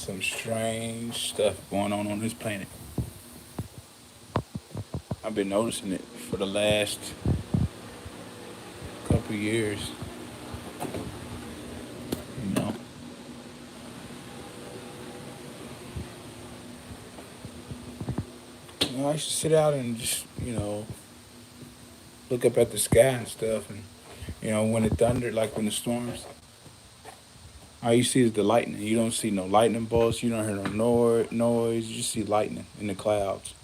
Some strange stuff going on this planet. I've been noticing it for the last couple years. You know, I used to sit out and just look up at the sky and stuff, and when it thundered, like when the storms. All you see is the lightning. You don't see no lightning bolts. You don't hear no noise. You just see lightning in the clouds.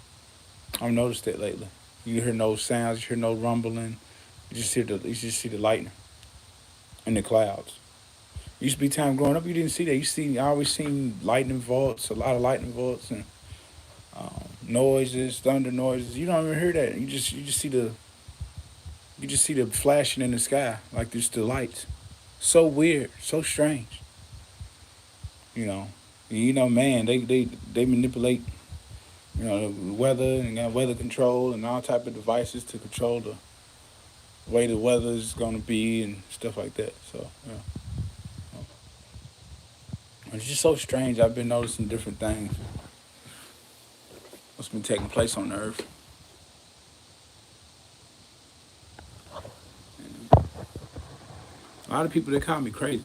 I've noticed that lately. You hear no sounds. You hear no rumbling. You just see the lightning in the clouds. Used to be time growing up, you didn't see that. I always seen lightning bolts, a lot of lightning bolts and noises, thunder noises. You don't even hear that. You just see the flashing in the sky, like just the lights. So weird, so strange. You know, man, they manipulate the weather and got weather control and all type of devices to control the way the weather is gonna be and stuff like that. So it's just so strange. I've been noticing different things. What's been taking place on the earth. A lot of people they call me crazy.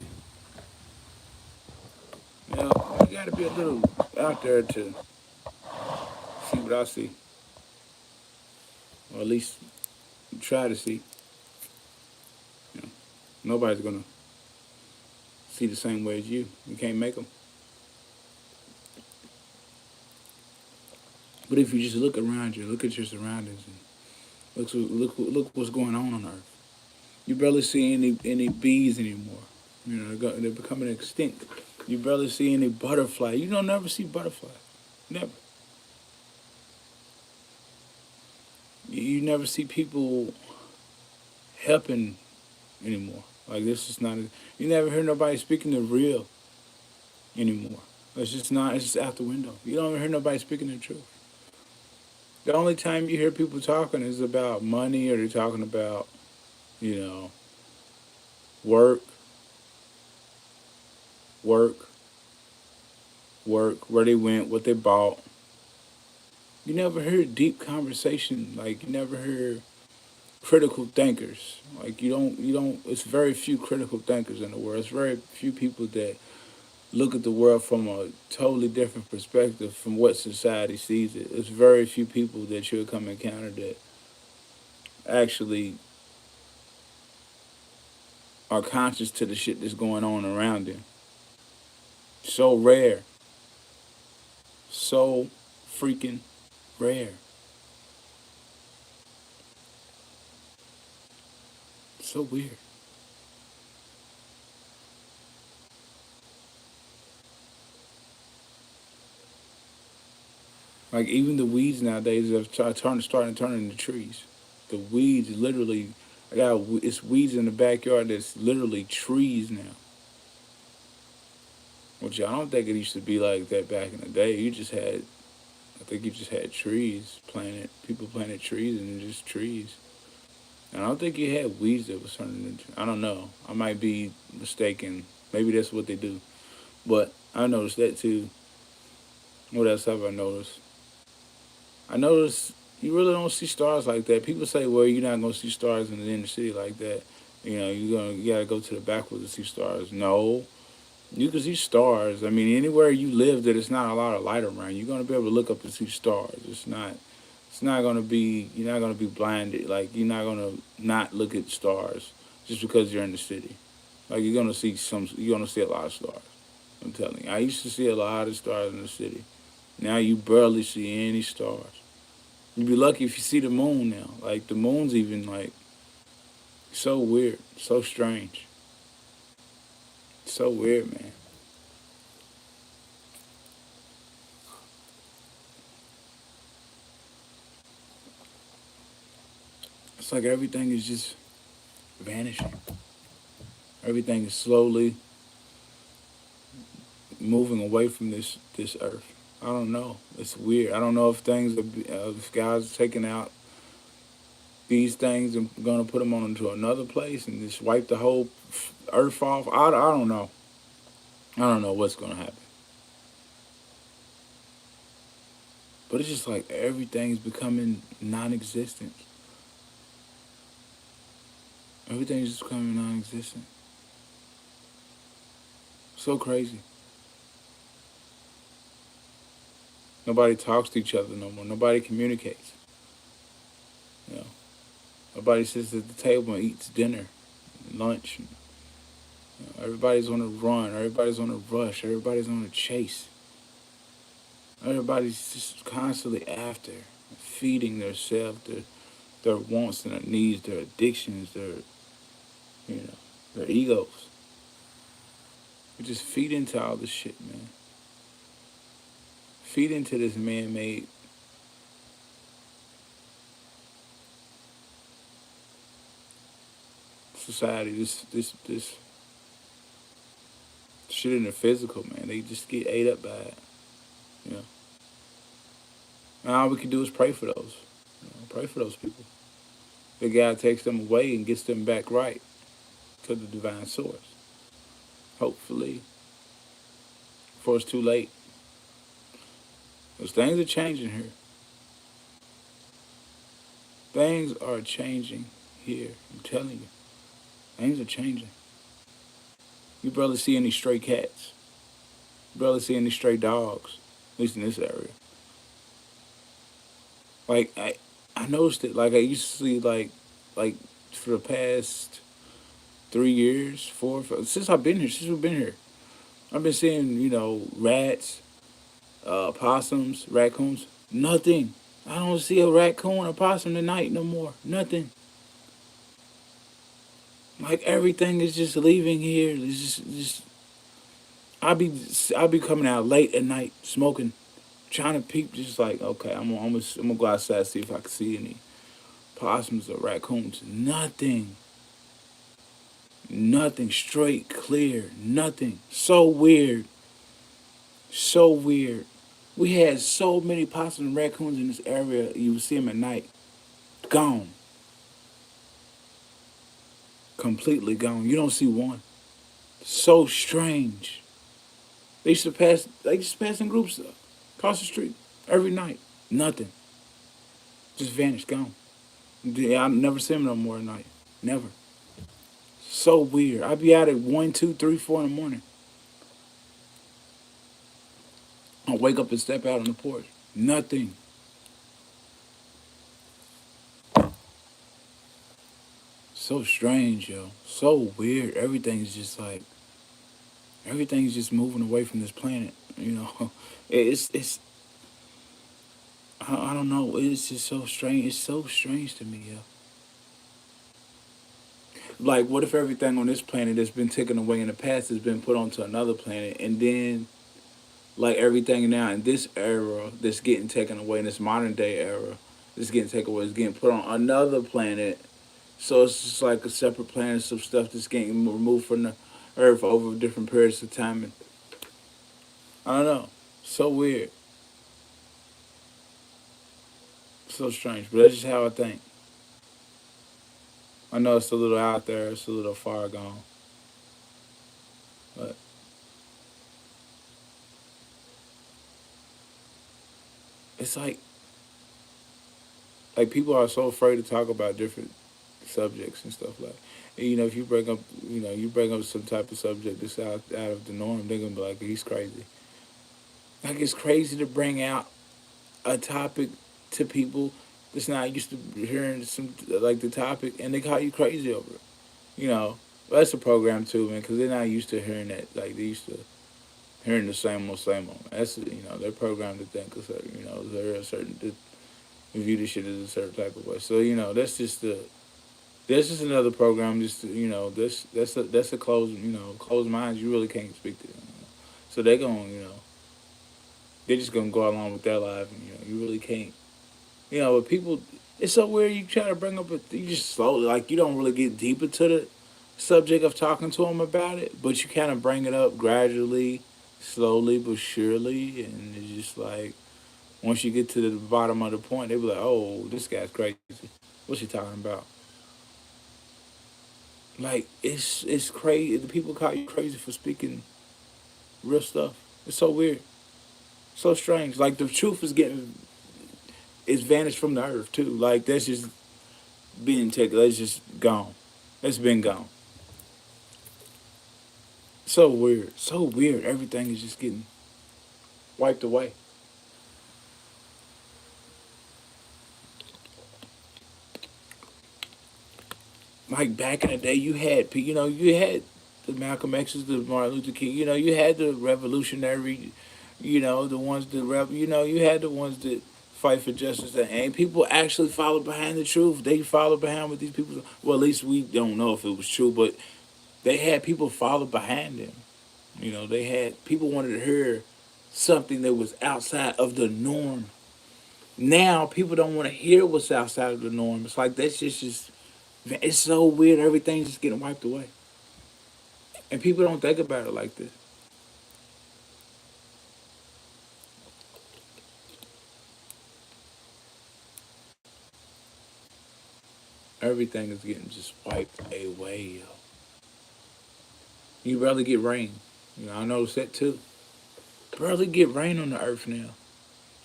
You got to be a little out there to see what I see, or at least try to see. You know, nobody's gonna see the same way as you. You can't make them. But if you just look around you, look at your surroundings, and look what's going on Earth. You barely see any bees anymore. They're becoming extinct. You barely see any butterfly. You don't never see butterfly, never. You never see people helping anymore. Like this is not. You never hear nobody speaking the real anymore. It's just not. It's just out the window. You don't hear nobody speaking the truth. The only time you hear people talking is about money, or they're talking about, you know, work, work, work, where they went, what they bought. You never hear deep conversation. Like you never hear critical thinkers. Like you don't. It's very few critical thinkers in the world. It's very few people that look at the world from a totally different perspective from what society sees it. It's very few people that you'll come encounter that actually are conscious to the shit that's going on around them. So rare. So freaking rare. So weird. Like even the weeds nowadays have starting to turn into trees. The weeds literally, it's weeds in the backyard that's literally trees now. Which I don't think it used to be like that back in the day. I think you just had trees planted. People planted trees and just trees. And I don't think you had weeds that was turning into. I don't know. I might be mistaken. Maybe that's what they do. But I noticed that too. What else have I noticed? I noticed you really don't see stars like that. People say, well, you're not gonna see stars in the inner city like that. You gotta go to the backwoods to see stars. No, you can see stars. I mean, anywhere you live that it's not a lot of light around, you're gonna be able to look up and see stars. It's not gonna be. You're not gonna be blinded. Like you're not gonna not look at stars just because you're in the city. Like you're gonna see some. You're gonna see a lot of stars. I'm telling you. I used to see a lot of stars in the city. Now you barely see any stars. You'd be lucky if you see the moon now. Like the moon's even like so weird, so strange, so weird, man. It's like everything is just vanishing. Everything is slowly moving away from this earth. I don't know. It's weird. I don't know if if God's taking out these things and gonna put them on into another place and just wipe the whole earth off. I don't know. I don't know what's gonna happen. But it's just like everything's becoming non-existent. Everything's just becoming non-existent. So crazy. Nobody talks to each other no more. Nobody communicates. You know, nobody sits at the table and eats dinner, lunch. Everybody's on a run. Everybody's on a rush. Everybody's on a chase. Everybody's just constantly after feeding themselves, their wants and their needs, their addictions, you know, their egos. We just feed into all this shit, man. Feed into this man-made society. This shit in the physical, man. They just get ate up by it. You know. And all we can do is pray for those. Pray for those people. The God takes them away and gets them back right to the divine source. Hopefully, before it's too late. Because things are changing here. Things are changing here. I'm telling you. Things are changing. You barely see any stray cats. You barely see any stray dogs. At least in this area. Like, I noticed it. Like, I used to see, like for the past 3 years, 4, 5, since I've been here, since we've been here. I've been seeing, rats, possums, raccoons. Nothing. I don't see a raccoon or possum tonight no more. Nothing. Like everything is just leaving here. It's just. I'll be coming out late at night smoking, trying to peep. Just like okay, I'm gonna go outside see if I can see any possums or raccoons. Nothing. Nothing. Straight, clear. Nothing. So weird. So weird. We had so many possums and raccoons in this area. You would see them at night. Gone. Completely gone. You don't see one. So strange. They used to pass in groups across the street every night. Nothing. Just vanished, gone. Yeah, I never see them no more at night. Never. So weird. I'd be out at 1, 2, 3, 4 in the morning. I'll wake up and step out on the porch. Nothing. So strange, yo. So weird. Everything's just moving away from this planet. It's I don't know. It's just so strange. It's so strange to me, yo. Like, what if everything on this planet that's been taken away in the past has been put onto another planet, and then like everything now in this era that's getting taken away in this modern day era, that's getting taken away is getting put on another planet. So it's just like a separate planet, some stuff that's getting removed from the Earth over different periods of time. And I don't know. So weird. So strange. But that's just how I think. I know it's a little out there, it's a little far gone. But it's like people are so afraid to talk about different subjects and stuff like. And, if you bring up some type of subject that's out of the norm, they're gonna be like, he's crazy. Like it's crazy to bring out a topic to people that's not used to hearing some like the topic, and they call you crazy over it. You know, that's a program too, man, because they're not used to hearing that. Like they used to hearing the same old. That's they're programmed to think a certain, they're a certain to view the shit as a certain type of way. So that's just another program. Just that's a closed closed minds. You really can't speak to them. So they're going they're just gonna go along with their life, and you really can't. But people, it's so weird. You try to bring up, you just slowly, like you don't really get deep into the subject of talking to them about it, but you kind of bring it up gradually, slowly but surely, and it's just like once you get to the bottom of the point, they be like, "Oh, this guy's crazy. What's he talking about?" Like it's crazy. The people call you crazy for speaking real stuff. It's so weird, so strange. Like the truth is getting it's vanished from the earth too. Like that's just being taken. That's just gone. That's been gone. So weird. So weird. Everything is just getting wiped away. Like back in the day, you had the Malcolm X's, the Martin Luther King. You had the revolutionary. The ones that you had the ones that fight for justice, and people actually followed behind the truth. They followed behind what these people. Well, at least we don't know if it was true, but they had people follow behind them. They had people wanted to hear something that was outside of the norm. Now people don't want to hear what's outside of the norm. It's like that's just it's so weird. Everything's just getting wiped away, and people don't think about it like this. Everything is getting just wiped away. Yo. You barely get rain. I noticed that too. Barely get rain on the earth now.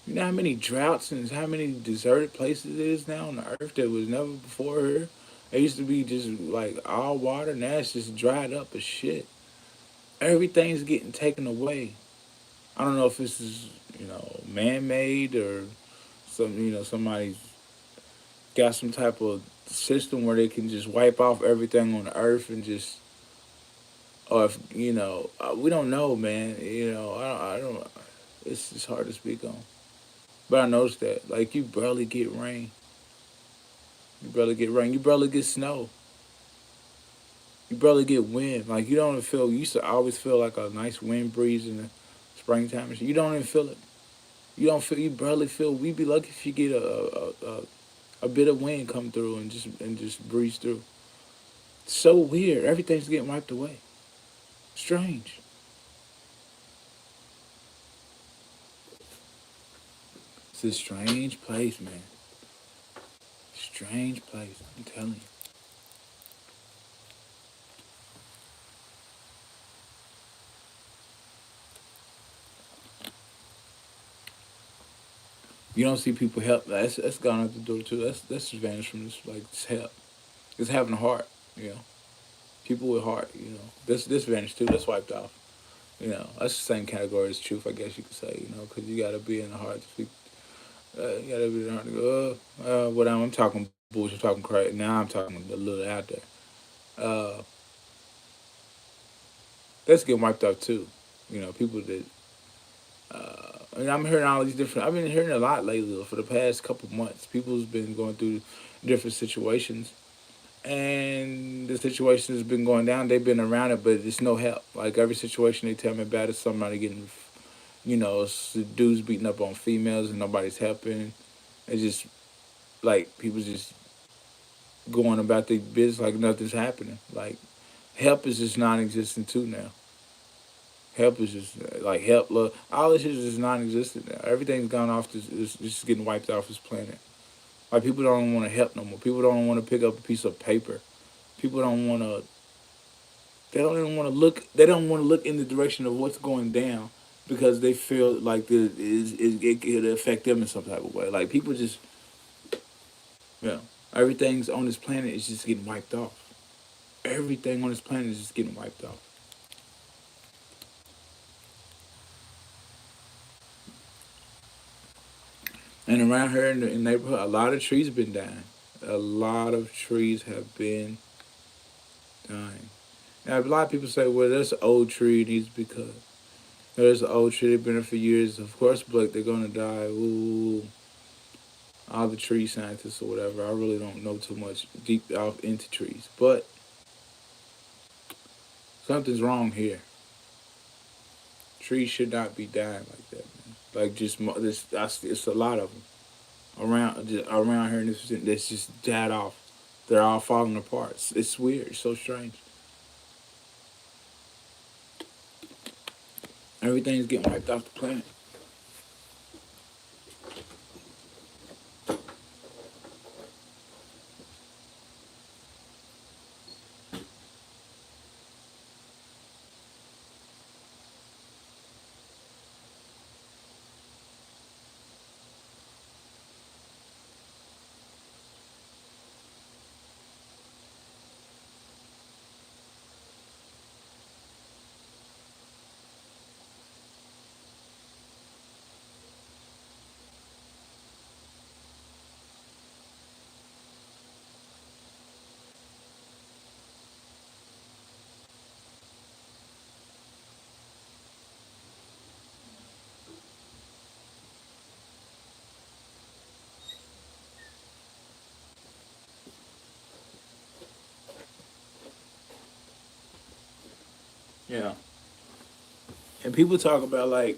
You know how many droughts and how many deserted places it is now on the earth that was never before here? It used to be just like all water. Now it's just dried up as shit. Everything's getting taken away. I don't know if this is man made or somebody's got some type of system where they can just wipe off everything on the earth and just or if we don't know, man. I don't. It's just hard to speak on. But I noticed that like you barely get rain. You barely get rain. You barely get snow. You barely get wind. Like you don't even feel. You used to always feel like a nice wind breeze in the springtime. You don't even feel it. You don't feel. You barely feel. We'd be lucky if you get a bit of wind come through and just breeze through. It's so weird. Everything's getting wiped away. Strange. It's a strange place, man. Strange place. I'm telling you. You don't see people help. That's gone out the door too. That's just vanished from this like this help. It's having a heart. You know, people with heart. This vanished too. That's wiped off. That's the same category as truth, I guess you could say. Because you gotta be in the heart to speak. You gotta be in the heart to go. What I'm talking bullshit, talking crazy. Now I'm talking a little out there. Uh, that's getting wiped off too. People that. I'm hearing all these different. I've been hearing a lot lately for the past couple months. People's been going through different situations, and the situation has been going down. They've been around it, but it's no help. Like every situation they tell me about is somebody getting, dudes beating up on females and nobody's helping. It's just like people just going about their business like nothing's happening. Like help is just non-existent too now. Help is just like help, love. All this shit is just non-existent now. Everything's gone off. It's just getting wiped off this planet. Like people don't want to help no more. People don't want to pick up a piece of paper. People don't want to. They don't even want to look. They don't want to look in the direction of what's going down because they feel like it could affect them in some type of way. Like people just, you know, everything's on this planet is just getting wiped off. Everything on this planet is just getting wiped off. And around here in the neighborhood, a lot of trees have been dying. A lot of trees have been dying. Now, a lot of people say, well, there's an old tree needs to be cut. There's an old tree, they've been there for years. Of course, but they're going to die. Ooh, all the tree scientists or whatever. I really don't know too much deep off into trees. But something's wrong here. Trees should not be dying like that, man. Like, just, it's a lot of them around here, and this just died off. They're all falling apart. It's weird. It's so strange. Everything's getting wiped off the planet. Yeah. And people talk about like,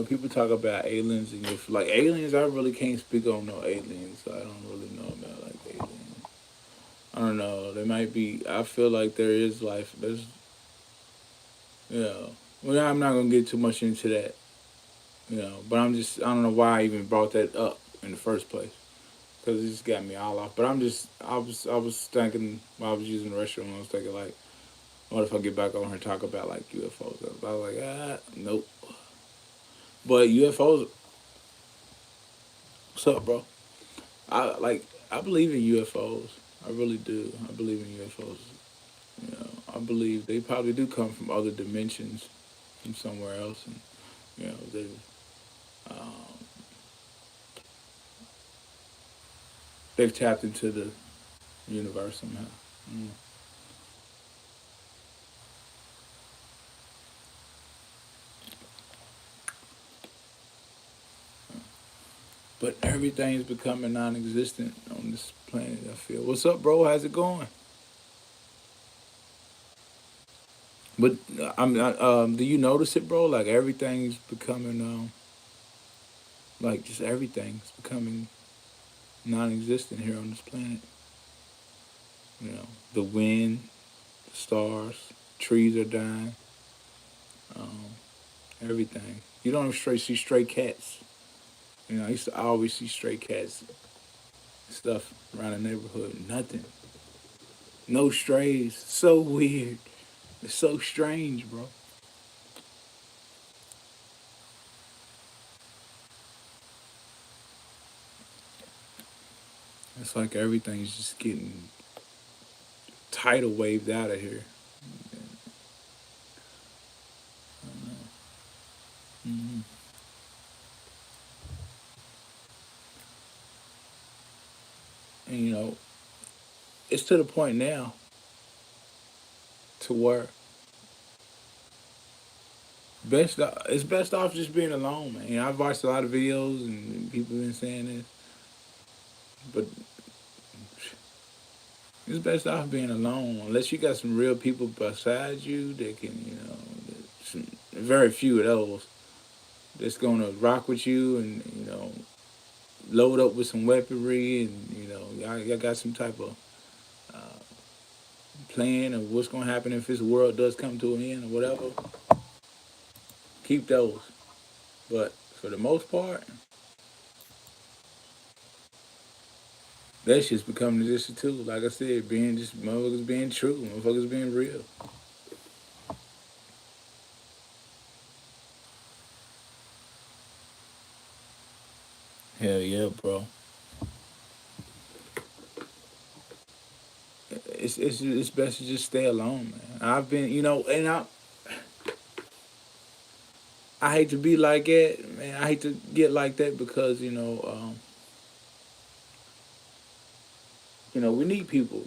people talk about aliens and like aliens. I really can't speak on no aliens. So I don't really know about like aliens. I don't know. There might be. I feel like there is life. There's, Well, I'm not gonna get too much into that. But I'm just. I don't know why I even brought that up in the first place because it just got me all off. But I'm just. I was thinking while I was using the restroom. I was thinking like, what if I get back on her and talk about like UFOs? I was like, nope. But UFOs. What's up, bro? I believe in UFOs. I really do. I believe in UFOs. I believe they probably do come from other dimensions, from somewhere else, and um, they've tapped into the universe somehow. Mm. But everything's becoming non-existent on this planet. I feel. What's up, bro? How's it going? But I'm not. Do you notice it, bro? Like everything's becoming like just everything's becoming non-existent here on this planet. The wind, the stars, trees are dying. Um, everything. You don't see stray cats. I used to always see stray cats stuff around the neighborhood. Nothing. No strays. So weird. It's so strange, bro. It's like everything's just getting tidal waved out of here. Mm-hmm. And it's to the point now to where it's best off just being alone, man. I've watched a lot of videos and people been saying this, but it's best off being alone unless you got some real people beside you that can, some, very few of those that's gonna rock with you and load up with some weaponry and y'all got some type of uh, plan of what's gonna happen if this world does come to an end or whatever. Keep those, but for the most part, that shit's becoming an issue too. Like I said, being just motherfuckers being true, motherfuckers being real. Hell yeah, bro. It's best to just stay alone, man. I've been, and I hate to be like that, man. I hate to get like that because we need people.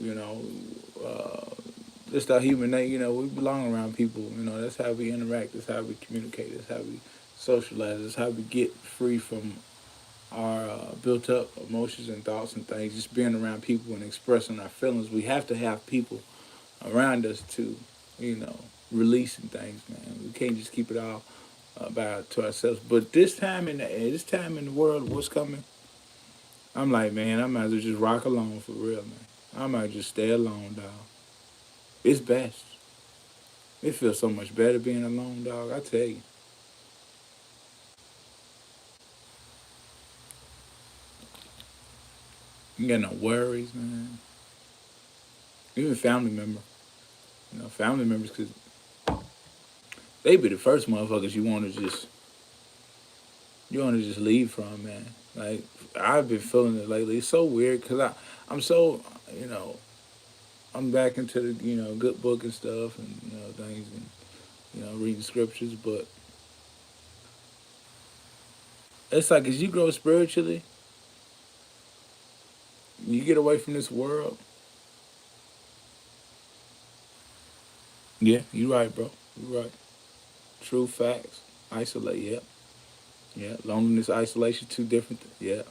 Just our human nature. We belong around people. That's how we interact. That's how we communicate. That's how we socialize. That's how we get free from our built up emotions and thoughts and things. Just being around people and expressing our feelings. We have to have people around us to, you know, releasing things, man. We can't just keep it all about to ourselves. But this time in the world, what's coming? I'm like, man, I might as well just rock alone for real, man. I might just stay alone, dog. It's best. It feels so much better being alone, dog. I tell you. You got no worries, man. Even family member, family members, cause they be the first motherfuckers you want to just leave from, man. Like I've been feeling it lately. It's so weird because I'm so you know I'm back into the good book and stuff and things and reading scriptures, but it's like as you grow spiritually, you get away from this world. Yeah, you right, bro. You right. True facts. Isolate. Yep. Yeah. Loneliness, isolation, two different. Yeah.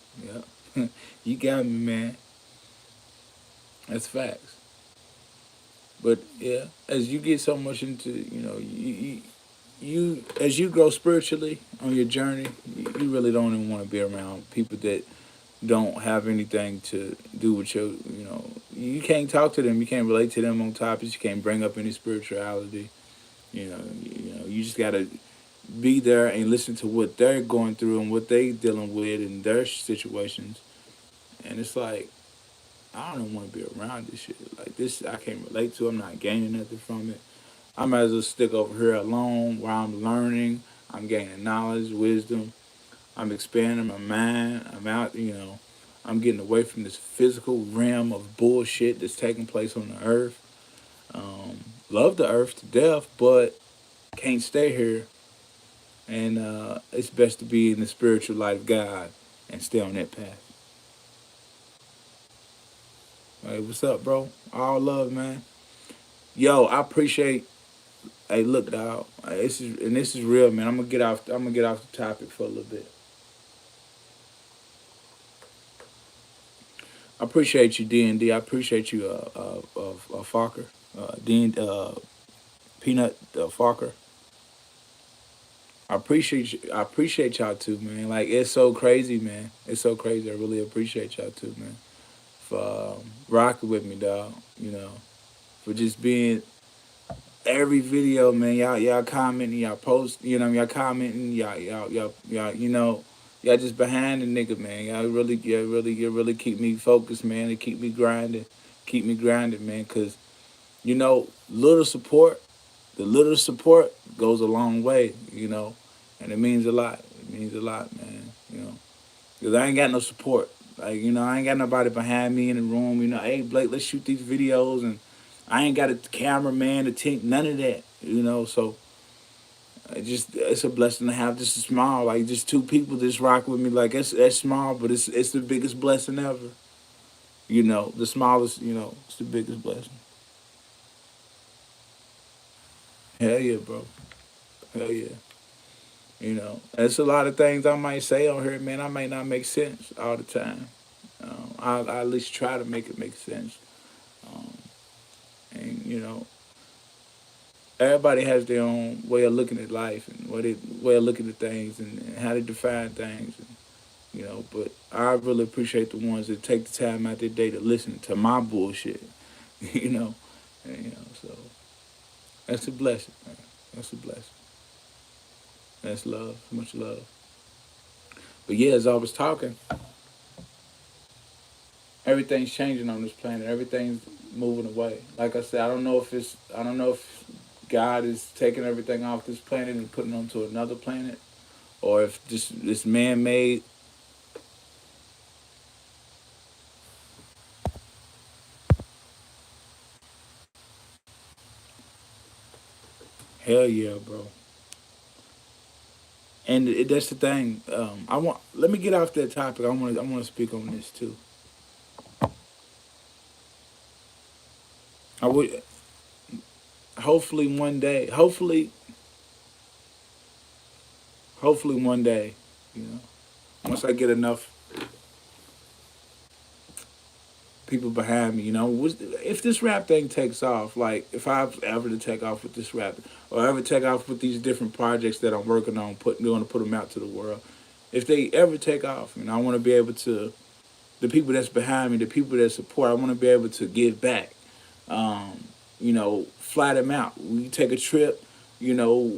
Yeah. You got me, man. That's facts. But yeah, as you get so much into, as you grow spiritually on your journey, you really don't even want to be around people that don't have anything to do with your, you can't talk to them, you can't relate to them on topics, you can't bring up any spirituality. You just gotta be there and listen to what they're going through and what they dealing with in their situations. And it's like, I don't want to be around this shit. Like this, I can't relate to. I'm not gaining nothing from it. I might as well stick over here alone where I'm learning. I'm gaining knowledge, wisdom. I'm expanding my mind. I'm out. I'm getting away from this physical realm of bullshit that's taking place on the earth. Love the earth to death, but can't stay here. And it's best to be in the spiritual light of God and stay on that path. Hey, what's up, bro? All love, man. Yo, I appreciate. Hey, look, dog. This is real, man. I'm gonna get off the topic for a little bit. I appreciate you, D&D. I appreciate you, Farker, D and Peanut Farker. I appreciate y'all too, man. Like it's so crazy, man. It's so crazy. I really appreciate y'all too, man. For rocking with me, dog. For just being every video, man. Y'all commenting, y'all post. Y'all commenting, y'all. Y'all just behind the nigga, man. You really keep me focused, man. And keep me grinding, man. Cause little support, the little support goes a long way, and it means a lot. It means a lot, man. Cause I ain't got no support. Like I ain't got nobody behind me in the room. Hey Blake, let's shoot these videos, and I ain't got a cameraman, a tent, none of that. So it's a blessing to have just a small, like just two people just rock with me. Like that's small, but it's the biggest blessing ever. The smallest, it's the biggest blessing. Hell yeah, bro. Hell yeah. There's a lot of things I might say on here, man. I might not make sense all the time. I at least try to make it make sense. Um, and everybody has their own way of looking at life and way of looking at things and how they define things. But I really appreciate the ones that take the time out their day to listen to my bullshit. you know, so that's a blessing, man. That's a blessing. That's love. Much love. But yeah, as I was talking, everything's changing on this planet. Everything's moving away. Like I said, I don't know if God is taking everything off this planet and putting it onto another planet, or if just this man-made. Hell yeah, bro. And that's the thing. Let me get off that topic. I want to speak on this too. I would hopefully one day. Hopefully one day. You know, once I get enough people behind me, if this rap thing takes off, like if I ever to take off with this rap, or ever take off with these different projects that I'm working on, going to put them out to the world. If they ever take off, I want to be able to the people that's behind me, the people that support. I want to be able to give back. Fly them out. We take a trip. You know,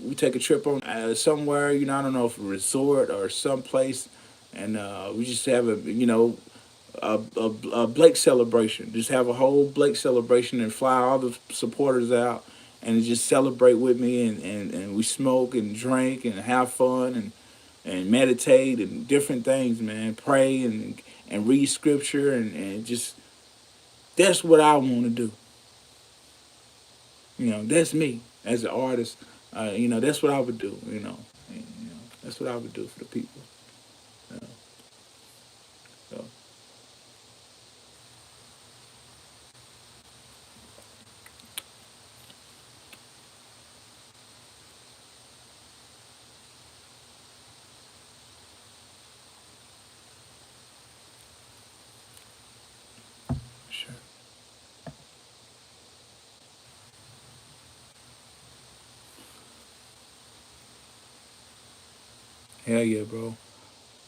we take a trip on somewhere. I don't know if a resort or someplace, and we just have a Blake celebration. Just have a whole Blake celebration and fly all the supporters out and just celebrate with me and we smoke and drink and have fun and meditate and different things, man. Pray and read scripture and just that's what I want to do. That's me as an artist. That's what I would do. That's what I would do for the people. You know, so sure. Hell yeah, bro.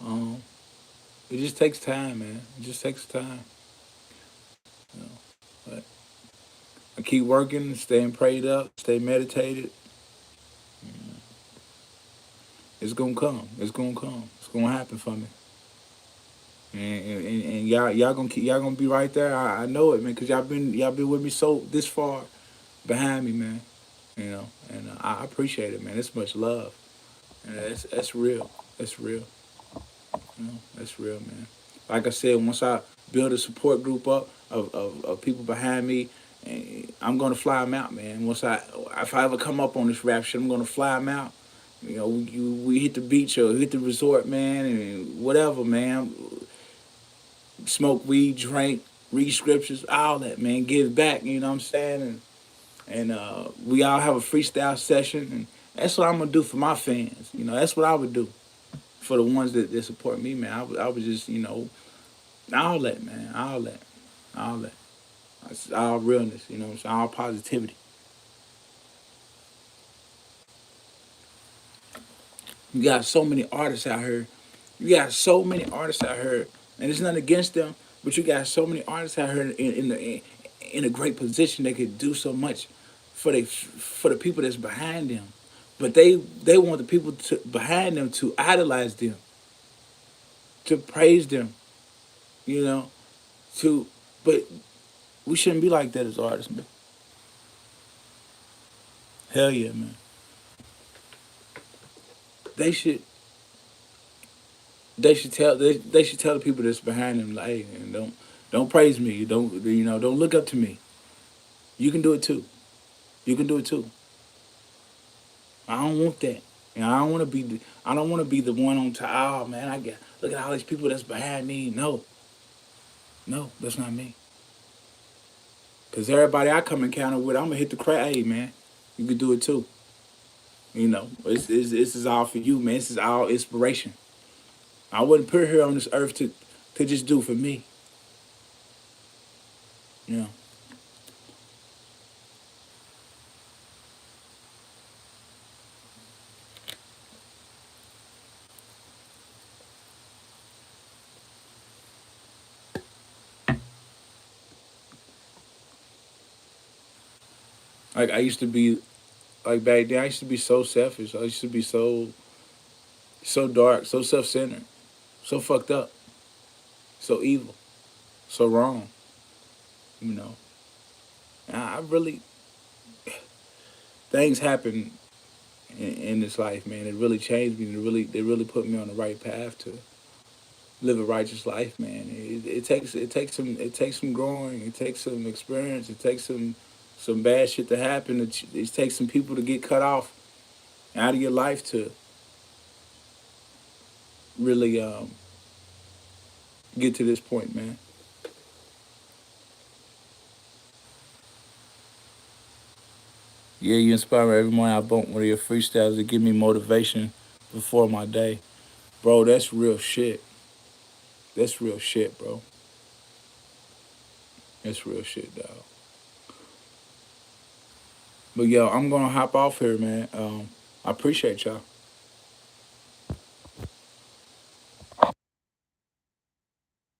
Um, it just takes time, man. It just takes time. You know. But I keep working, staying prayed up, stay meditated. It's gonna come. It's gonna come. It's gonna happen for me. And y'all gonna be right there. I know it, man, cause y'all been with me so this far behind me, man. You know, and I appreciate it, man. It's much love, and that's real. That's real. You know, that's real, man. Like I said, once I build a support group up of people behind me, I'm gonna fly them out, man. If I ever come up on this rap shit, I'm gonna fly them out. You know, we hit the beach or hit the resort, man, and whatever, man. Smoke weed, drink, read scriptures, all that, man. Give back, you know what I'm saying? And we all have a freestyle session, and that's what I'm gonna do for my fans. You know, that's what I would do for the ones that support me, man. I would just, you know, all that, man, all that. It's all realness, you know, it's all positivity. You got so many artists out here. You got so many artists out here, and it's nothing against them, but you got so many artists out here in a great position. They could do so much for the people that's behind them, but they want the people behind them to idolize them, to praise them, you know, to but we shouldn't be like that as artists, man. Hell yeah, man. They should they should tell the people that's behind them, like, hey, man, don't praise me. Don't look up to me. You can do it too. You can do it too. I don't want that. You know, I don't want to be the one on top. Oh man, I got look at all these people that's behind me. No, no, that's not me. Cause everybody I come encounter with, I'm gonna hit the crowd. Hey man, you can do it too. You know, this is all for you, man. This is all inspiration. I wasn't put here on this earth to just do for me. You know. Like I used to be like back then. I used to be so selfish. I used to be so dark, so self centered, so fucked up, so evil, so wrong. You know. And I really things happen in this life, man. It really changed me. They really put me on the right path to live a righteous life, man. It takes some growing. It takes some experience. It takes some bad shit to happen. It takes some people to get cut off out of your life to really get to this point, man. Yeah, you inspire me every morning. I bump one of your freestyles to give me motivation before my day, bro. That's real shit. That's real shit, bro. That's real shit, dog. But yo, I'm gonna hop off here, man. I appreciate y'all.